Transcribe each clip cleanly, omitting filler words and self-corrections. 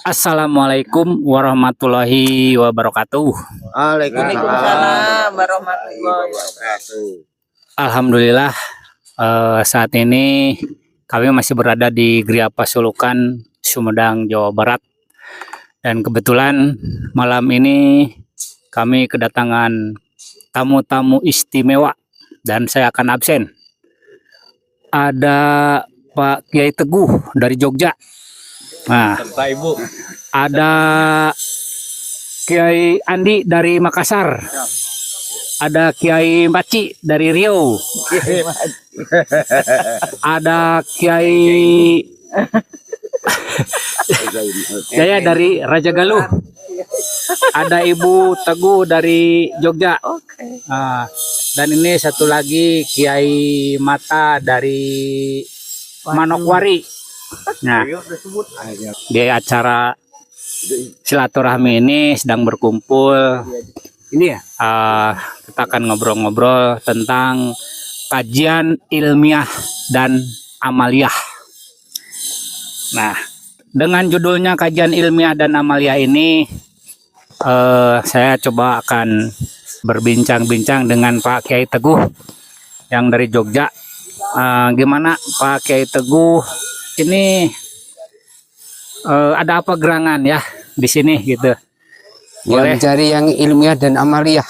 Assalamualaikum warahmatullahi wabarakatuh. Waalaikumsalam warahmatullahi wabarakatuh. Alhamdulillah, saat ini kami masih berada di Gria Pasulukan, Sumedang, Jawa Barat. Dan kebetulan malam ini kami kedatangan tamu-tamu istimewa dan saya akan absen. Ada Pak Kiai Teguh dari Jogja. Nah, Ibu. ada Kiai Andi dari Makassar. Ada Kiai Maci dari Riau. Ada Kiai saya dari Raja Galuh. Ada Ibu Teguh dari Jogja. Nah, dan ini satu lagi Kiai Mata dari Manokwari. Nah, di acara silaturahmi ini sedang berkumpul. Ini ya, kita akan ngobrol-ngobrol tentang kajian ilmiah dan amaliyah. Nah, dengan judulnya kajian ilmiah dan amaliyah ini, saya coba akan berbincang-bincang dengan Pak Kiai Teguh yang dari Jogja. Gimana Pak Kiai Teguh? Ini ada apa gerangan ya di sini gitu? Boleh. Ya, mencari yang ilmiah dan amaliyah.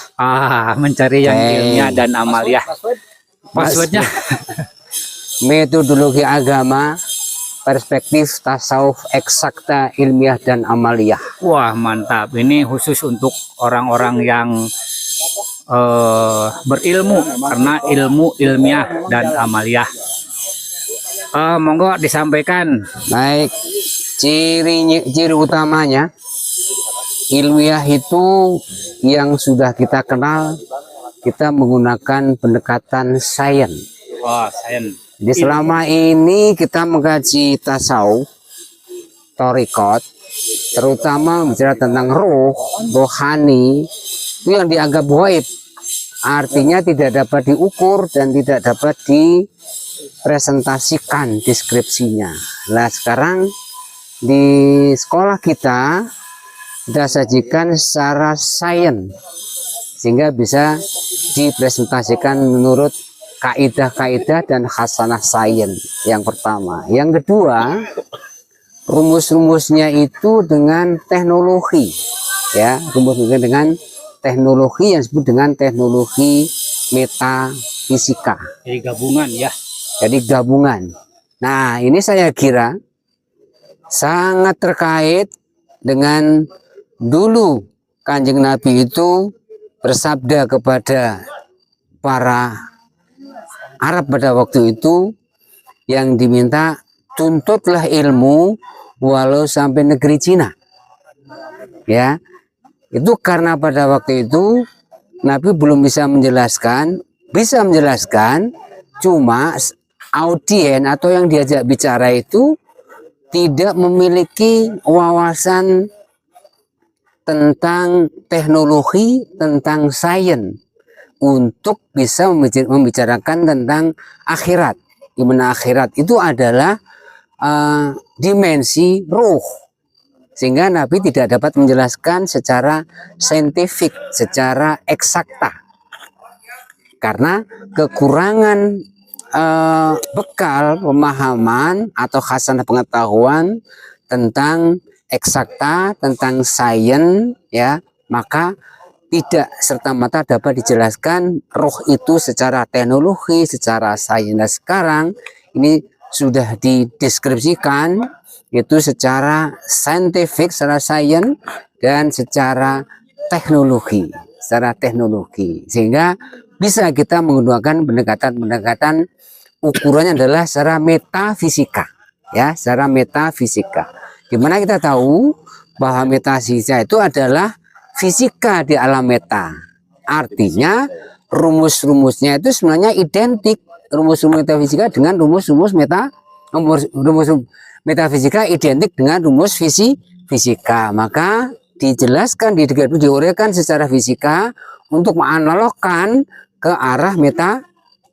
Mencari yang ilmiah dan amaliyah. Passwordnya? Metodologi agama, perspektif tasawuf eksakta ilmiah dan amaliyah. Wah, mantap. Ini khusus untuk orang-orang yang berilmu, karena ilmu ilmiah dan amaliyah. Monggo disampaikan. Baik, ciri utamanya ilmiah itu yang sudah kita kenal, kita menggunakan pendekatan sains. Sains. Jadi selama ini kita mengkaji tasawuf, thariqat, terutama bicara tentang roh, rohani, itu yang dianggap gaib. Artinya tidak dapat diukur dan tidak dapat dipresentasikan deskripsinya. Nah, sekarang di sekolah kita sajikan secara sains sehingga bisa dipresentasikan menurut kaidah-kaidah dan khasanah sains. Yang pertama, yang kedua, rumus-rumusnya itu dengan teknologi, ya, rumusnya dengan teknologi yang disebut dengan teknologi metafisika. Jadi gabungan ya. Jadi gabungan. Nah, ini saya kira sangat terkait dengan dulu Kanjeng Nabi itu bersabda kepada para Arab pada waktu itu yang diminta, tuntutlah ilmu walau sampai negeri Cina. Ya, itu karena pada waktu itu Nabi belum bisa menjelaskan, cuma audien atau yang diajak bicara itu tidak memiliki wawasan tentang teknologi, tentang sains untuk bisa membicarakan tentang akhirat. Di mana akhirat itu adalah dimensi ruh, sehingga Nabi tidak dapat menjelaskan secara saintifik, secara eksakta, karena kekurangan bekal pemahaman atau khasanah pengetahuan tentang eksakta, tentang sains, ya, maka tidak serta-merta dapat dijelaskan roh itu secara teknologi, secara sains. Nah, sekarang ini sudah dideskripsikan itu secara saintifik, secara sains, dan secara teknologi, sehingga bisa kita menggunakan pendekatan ukurannya adalah secara metafisika, ya, secara metafisika. Dimana kita tahu bahwa metafisika itu adalah fisika di alam meta. Artinya rumus-rumusnya itu sebenarnya identik, rumus-rumus metafisika dengan rumus metafisika identik dengan rumus fisika. Maka dijelaskan, diuraikan secara fisika untuk menganalogkan ke arah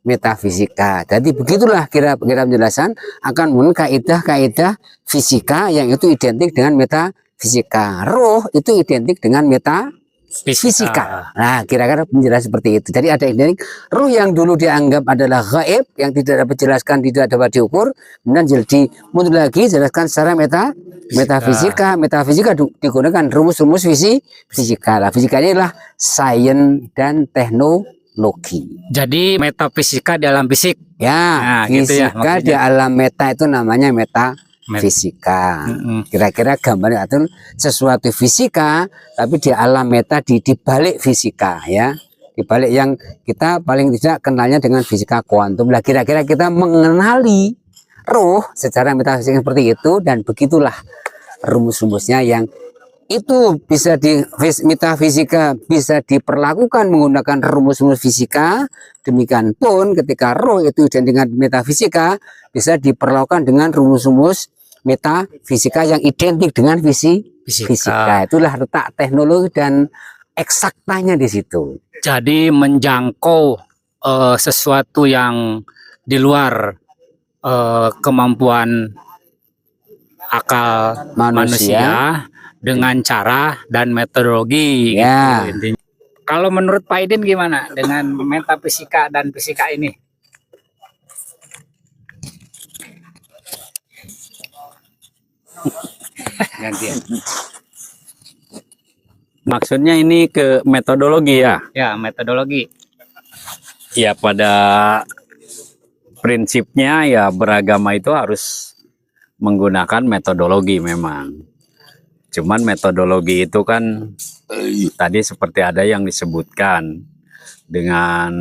metafisika. Jadi begitulah kira-kira penjelasan akan menggunakan kaidah-kaidah fisika yang itu identik dengan metafisika. fisika. Roh itu identik dengan metafisika. Nah, kira-kira penjelasan seperti itu. Jadi ada identik roh yang dulu dianggap adalah gaib, yang tidak dapat dijelaskan, tidak dapat diukur, kemudian jadi mundur lagi jelaskan secara metafisika. Metafisika digunakan rumus-rumus fisika. Lah, fisika ini adalah sains dan teknologi. Jadi metafisika di alam fisik. Ya, Nah, gitu ya, fisika di maksudnya. alam meta itu namanya metafisika. Kira-kira gambarnya itu sesuatu fisika, tapi di alam meta di balik fisika, ya. Di balik yang kita paling tidak kenalnya dengan fisika kuantum. Lah, kira-kira kita mengenali roh secara metafisika seperti itu, dan begitulah rumus-rumusnya yang itu bisa di metafisika bisa diperlakukan menggunakan rumus-rumus fisika. Demikian pun ketika roh itu dengan metafisika bisa diperlakukan dengan rumus-rumus metafisika yang identik dengan fisika. Itulah letak teknologi dan eksaktanya di situ. Jadi menjangkau sesuatu yang di luar kemampuan akal manusia dengan cara dan metodologi. Ya. Gitu, intinya. Kalau menurut Pak Idin gimana dengan metafisika dan fisika ini? Gantian. Maksudnya ini ke metodologi ya? Ya, metodologi. Ya, pada prinsipnya ya beragama itu harus menggunakan metodologi memang. Cuman metodologi itu kan tadi seperti ada yang disebutkan dengan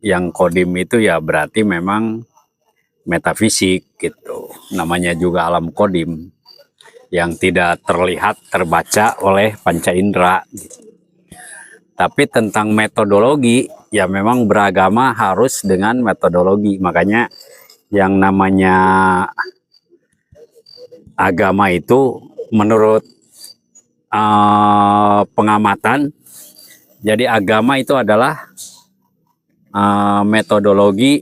yang kodim itu ya berarti memang metafisik gitu. Namanya juga alam kodim yang tidak terlihat terbaca oleh panca indera. Tapi tentang metodologi ya memang beragama harus dengan metodologi. Makanya yang namanya agama itu menurut pengamatan, jadi agama itu adalah metodologi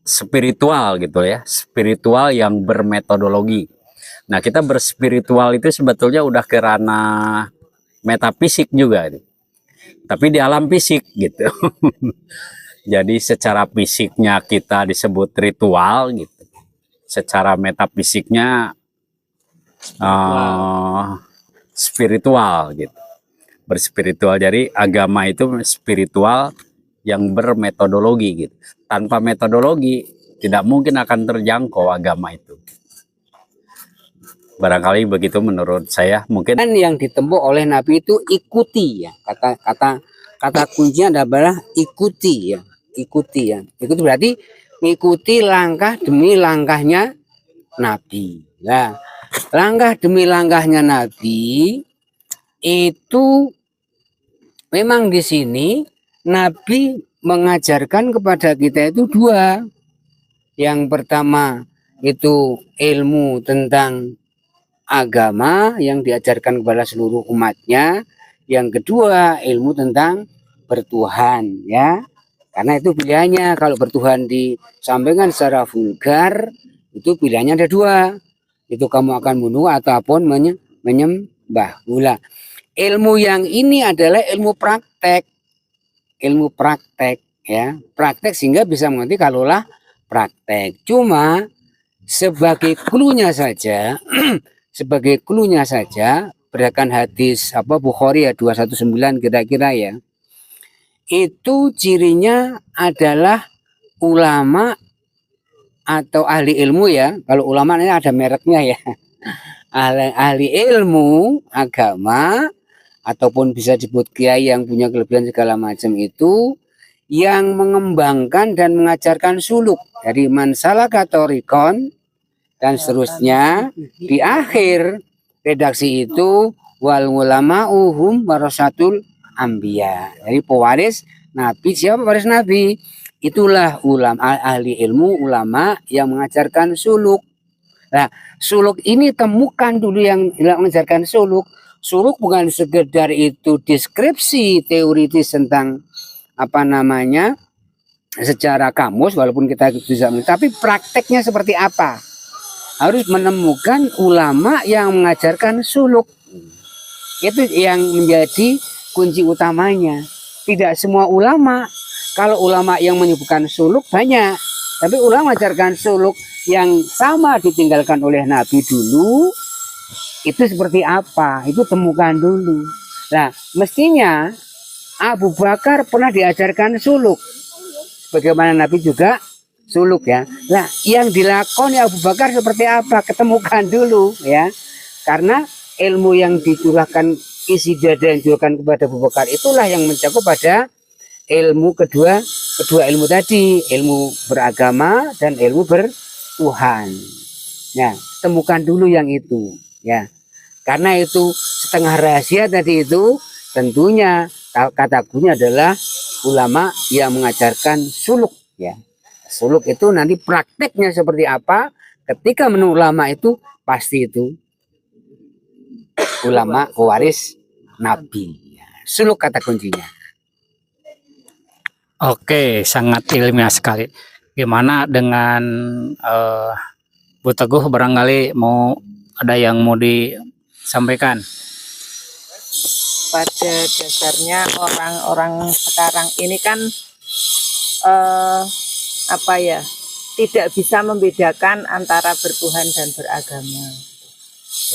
spiritual gitu ya, spiritual yang bermetodologi. Nah, kita berspiritual itu sebetulnya udah ke ranah metafisik juga, tapi di alam fisik gitu. Jadi secara fisiknya kita disebut ritual gitu, secara metafisiknya spiritual gitu, berspiritual. Jadi agama itu spiritual yang bermetodologi gitu. Tanpa metodologi tidak mungkin akan terjangkau agama itu. Barangkali begitu menurut saya. Mungkin Dan yang ditempuh oleh Nabi itu ikuti ya. Kata kuncinya adalah ikuti ya. Ikuti ya. Ikuti berarti mengikuti langkah demi langkahnya Nabi. Nah, langkah demi langkahnya Nabi itu memang di sini Nabi mengajarkan kepada kita itu dua. Yang pertama itu ilmu tentang agama yang diajarkan kepada seluruh umatnya. Yang kedua ilmu tentang bertuhan ya. Karena itu pilihannya. Kalau bertuhan disampaikan secara vulgar itu pilihannya ada dua. Itu kamu akan bunuh ataupun menyembah. Ilmu yang ini adalah ilmu praktek. Ilmu praktek ya. Praktek sehingga bisa mengerti kalaulah praktek. Cuma sebagai clue-nya saja sebagai clue-nya saja berdasarkan hadis Bukhari ya 219 kira-kira ya. Itu cirinya adalah ulama atau ahli ilmu ya. Kalau ulama ini ada mereknya ya. Ahli ilmu agama ataupun bisa disebut kiai yang punya kelebihan segala macam itu yang mengembangkan dan mengajarkan suluk dari mansalaka torikon dan seterusnya. Di akhir redaksi itu wal ulama'uhum warasatul anbiya. Jadi pewaris Nabi. Siapa pewaris Nabi? Itulah ulama, ahli ilmu, ulama yang mengajarkan suluk. Nah, suluk ini temukan dulu yang mengajarkan suluk. Suluk bukan sekedar itu deskripsi teoritis tentang secara kamus, walaupun kita bisa, tapi prakteknya seperti apa? Harus menemukan ulama yang mengajarkan suluk. Itu yang menjadi kunci utamanya. Tidak semua ulama, kalau ulama yang menyebutkan suluk banyak, tapi ulama ajarkan suluk yang sama ditinggalkan oleh Nabi dulu, itu seperti apa? Itu temukan dulu. Nah, mestinya Abu Bakar pernah diajarkan suluk. Bagaimana Nabi juga suluk ya. Nah, yang dilakoni Abu Bakar seperti apa? Ketemukan dulu ya. Karena ilmu yang dicurahkan, isi dada yang dicurahkan kepada Abu Bakar itulah yang mencakup pada ilmu kedua ilmu tadi, ilmu beragama dan ilmu bertuhan. Ya, temukan dulu yang itu ya. Karena itu setengah rahasia tadi itu, tentunya kata kuncinya adalah ulama yang mengajarkan suluk ya. Suluk itu nanti prakteknya seperti apa? Ketika menurut ulama itu pasti itu ulama pewaris Nabi. Suluk kata kuncinya. Oke, sangat ilmiah sekali. Gimana dengan Bu Teguh, barangkali mau ada yang mau disampaikan? Pada dasarnya orang-orang sekarang ini kan apa ya, tidak bisa membedakan antara bertuhan dan beragama.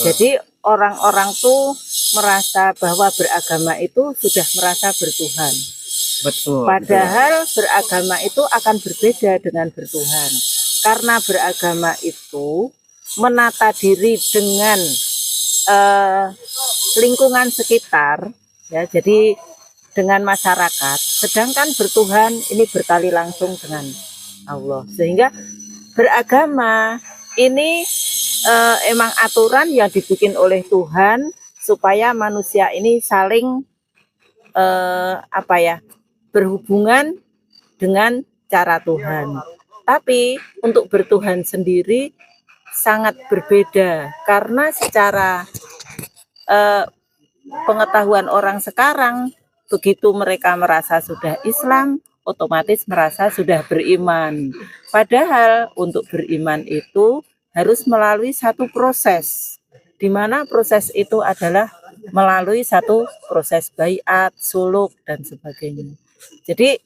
Jadi orang-orang tuh merasa bahwa beragama itu sudah merasa bertuhan. Betul. Padahal beragama itu akan berbeda dengan bertuhan. Karena beragama itu menata diri dengan lingkungan sekitar, ya, jadi dengan masyarakat. Sedangkan bertuhan ini bertali langsung dengan Allah. Sehingga beragama ini emang aturan yang dibikin oleh Tuhan supaya manusia ini saling apa ya, berhubungan dengan cara Tuhan. Tapi untuk bertuhan sendiri sangat berbeda, karena secara pengetahuan orang sekarang, begitu mereka merasa sudah Islam, otomatis merasa sudah beriman. Padahal untuk beriman itu harus melalui satu proses, di mana proses itu adalah melalui satu proses baiat, suluk, dan sebagainya. Jadi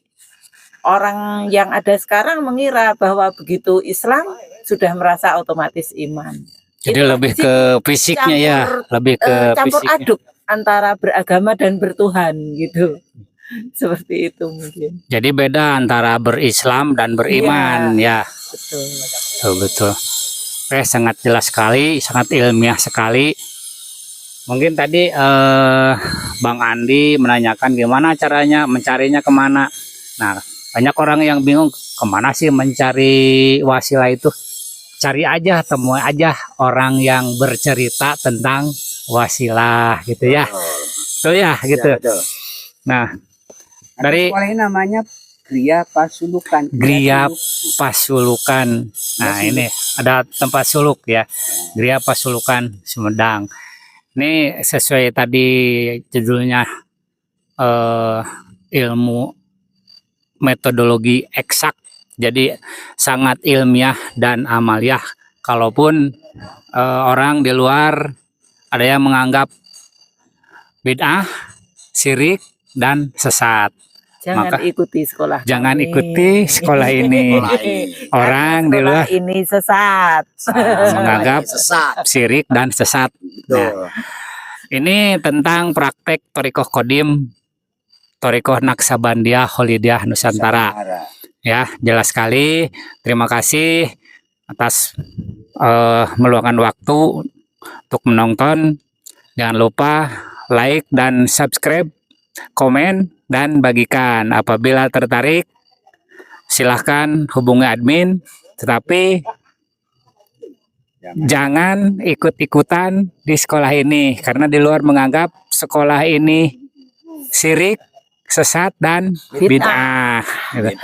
orang yang ada sekarang mengira bahwa begitu Islam sudah merasa otomatis iman. Jadi Itulah lebih di situ ke fisiknya ya, lebih ke campur fisiknya. aduk antara beragama dan bertuhan gitu. Seperti itu mungkin. Jadi beda antara berislam dan beriman ya. Betul. Betul, betul. Oke, sangat jelas sekali, sangat ilmiah sekali. Mungkin tadi Bang Andi menanyakan gimana caranya mencarinya kemana. Nah, banyak orang yang bingung kemana sih mencari wasilah itu. Cari aja, temui aja orang yang bercerita tentang wasilah gitu ya. Betul ya gitu. Nah, dari sekolah ini namanya Gria Pasulukan. Gria Pasulukan. Nah, ini ada tempat suluk ya. Gria Pasulukan Sumedang. Ini sesuai tadi judulnya ilmu metodologi eksak. Jadi sangat ilmiah dan amaliah. Kalaupun orang di luar ada yang menganggap bid'ah, syirik, dan sesat. Jangan Maka ikuti sekolah jangan kami. ikuti sekolah ini. Orang di Sekolah luar ini sesat. menganggap syirik dan sesat. Nah, ini tentang praktek Thorikoh Kodim, Thorikoh Naksabandia Kholidiyah Nusantara. Ya, jelas sekali. Terima kasih atas meluangkan waktu untuk menonton. Jangan lupa like dan subscribe, komen, dan bagikan. Apabila tertarik, silahkan hubungi admin. Tetapi jangan ikut-ikutan di sekolah ini, karena di luar menganggap sekolah ini syirik, sesat, dan bid'ah. Gitu.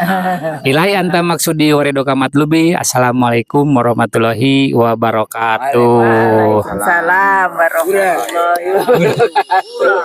Ilahi anta maksudi waridho kamatlubi. Assalamualaikum warahmatullahi wabarakatuh. Waalaikumsalam warahmatullahi wabarakatuh.